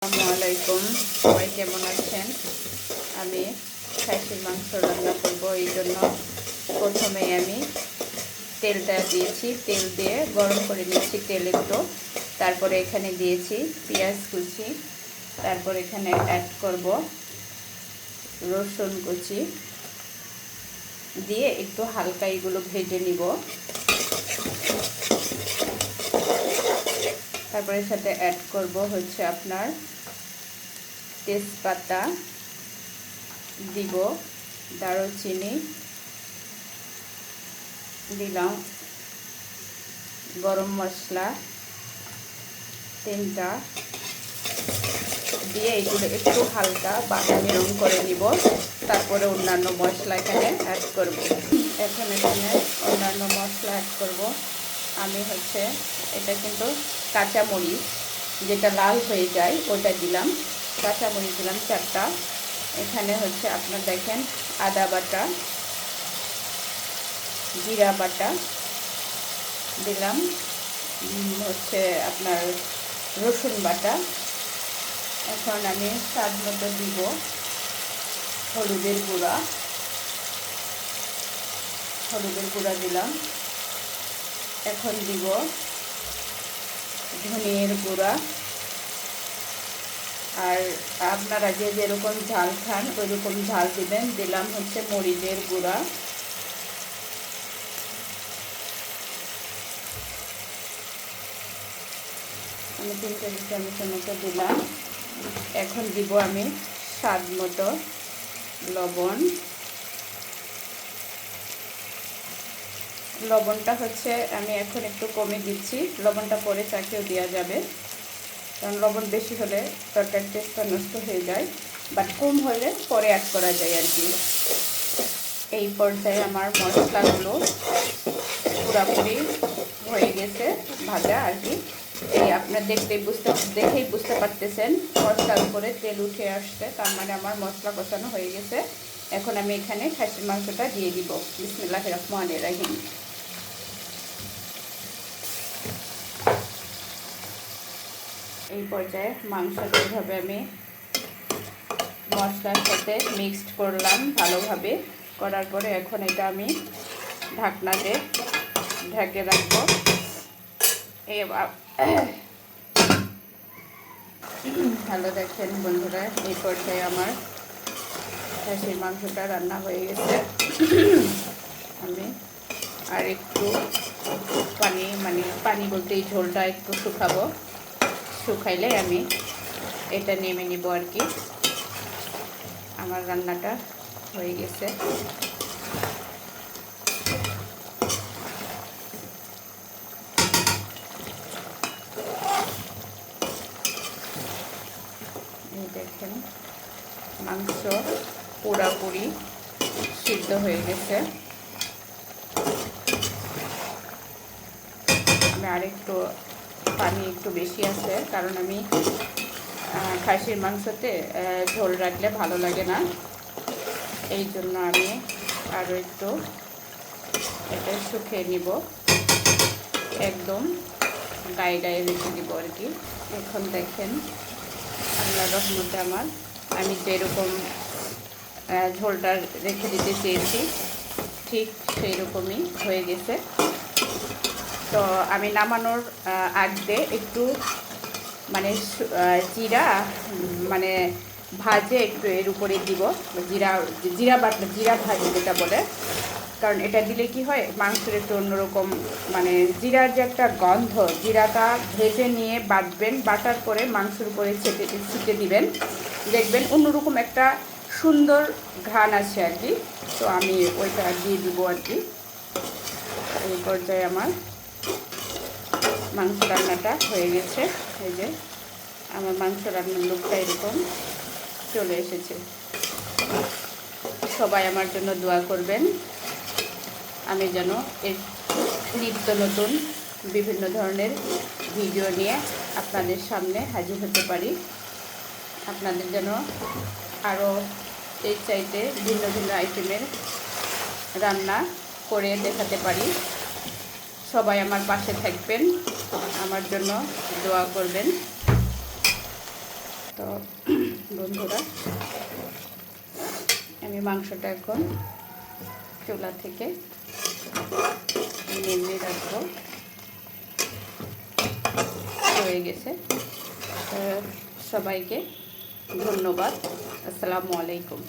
আসসালামু আলাইকুম, সবাই কেমন আছেন? আমি খাসির মাংস রান্না করব। এই জন্য প্রথমেই আমি তেলটা দিয়েছি, তেল দিয়ে গরম করে নিচ্ছি তেল একটু। তারপরে এখানে দিয়েছি পেঁয়াজ কুচি, তারপর এখানে অ্যাড করব রসুন কুচি, দিয়ে একটু হালকা এগুলো ভেজে নিব। তারপরে সাথে অ্যাড করব হচ্ছে আপনার তেজপাতা দিব, দারুচিনি দিলাম, গরম মশলা 3টা দিয়ে এগুলো একটু হালকা বাদামি রং করে নিব। তারপরে অন্যান্য মশলা এখানে অ্যাড করব। এখানে অন্যান্য মশলা অ্যাড করব। আমি হচ্ছে এটা কিন্তু কাঁচামরিচ যেটা লাল হয়ে যায় ওটা দিলাম, কাঁচামরিচ দিলাম 4টা। এখানে হচ্ছে আপনার দেখেন আদা বাটা, জিরা বাটা দিলাম, হচ্ছে আপনার রসুন বাটা। এখন আমি স্বাদ মতো দিব হলুদের গুঁড়া দিলাম। এখন দিব ধনিয়ার গুঁড়া। আর আপনারা যে যেরকম ঝাল খান ওই রকম ঝাল দিবেন। দিলাম হচ্ছে মরিচের গুঁড়া। আমি 3 টেবিল চামচের মতো দিলাম। এখন দিব আমি স্বাদ মতো লবণ। লবণটা হচ্ছে আমি এখন একটু কমে দিচ্ছি, লবণটা পরে চাকেও দেওয়া যাবে, কারণ লবণ বেশি হলে তরকারির টেস্টটা নষ্ট হয়ে যায়, বাট কম হলে পরে অ্যাড করা যায় আর কি। এই পর্যায়ে আমার মশলাগুলো পুরোপুরি হয়ে গেছে ভাজা আর কি। এই আপনার দেখেই বুঝতে পারতেছেন মশলার উপরে তেল উঠে আসছে, তার মানে আমার মশলা কষানো হয়ে গেছে। এখন আমি এখানে খাসির মাংসটা দিয়ে দিব। বিসমিল্লাহির রহমানির রহিম। এই পর্যায়ে মাংসটা এইভাবে আমি মশলার সাথে মিক্সড করলাম ভালোভাবে। করার পরে এখন এটা আমি ঢাকনা দিয়ে ঢেকে রাখবো। ভালো দেখেন বন্ধুরা, এই পর্যায়ে আমার খাসির মাংসটা রান্না হয়ে গেছে। আমি আর একটু পানি বলতে এই ঝোলটা একটু শুকাবো, শুকাইলে আমি এটা নেমে নিব আর কি। আমার রান্নাটা হয়ে গেছে। এই দেখেন মাংস পুরোপুরি সিদ্ধ হয়ে গেছে। আমি আরেকটু পানি একটু বেশি আছে, কারণ আমি খাসির মাংসতে ঝোল রাখলে ভালো লাগে না, এই জন্য আমি আরও একটু এটা শুকিয়ে নিব, একদম গায়ে গায়ে রেখে দিব আর কি। এখন দেখেন আল্লাহর রহমতে আমি যেরকম ঝোলটা রেখে দিতে চেয়েছি ঠিক সেই রকমই হয়ে গেছে। তো আমি নামানোর আগে একটু জিরা ভাজে একটু এর উপরে দিব, জিরা ভাজি যেটা বলে, কারণ এটা দিলে কি হয় মাংসের একটু অন্যরকম জিরার যে একটা গন্ধ, জিরাটা ভেজে নিয়ে বাটবেন, বাটার পরে মাংসের উপরে ছিটে দিবেন, দেখবেন অন্যরকম একটা সুন্দর ঘ্রাণ আছে আর কি। তো আমি ওইটা দিয়ে দিব আর কি। এই পর্যায়ে আমার মাংস রান্নাটা হয়ে গেছে। এই যে আমার মাংস রান্নার লুকটা এরকম চলে এসেছে। সবাই আমার জন্য দোয়া করবেন, আমি যেন এর নিত্য নতুন বিভিন্ন ধরনের ভিডিও নিয়ে আপনাদের সামনে হাজির হতে পারি। আপনাদের যেন আরও এর চাইতে ভিন্ন ভিন্ন আইটেমের রান্না করে দেখাতে পারি। সবাই আমার পাশে থাকবেন, আমার জন্য দোয়া করবেন। তো বন্ধুরা, আমি মাংসটা এখন চুলা থেকে নেমে রাখবো। হয়ে গেছে। সবাইকে ধন্যবাদ। আসসালামু আলাইকুম।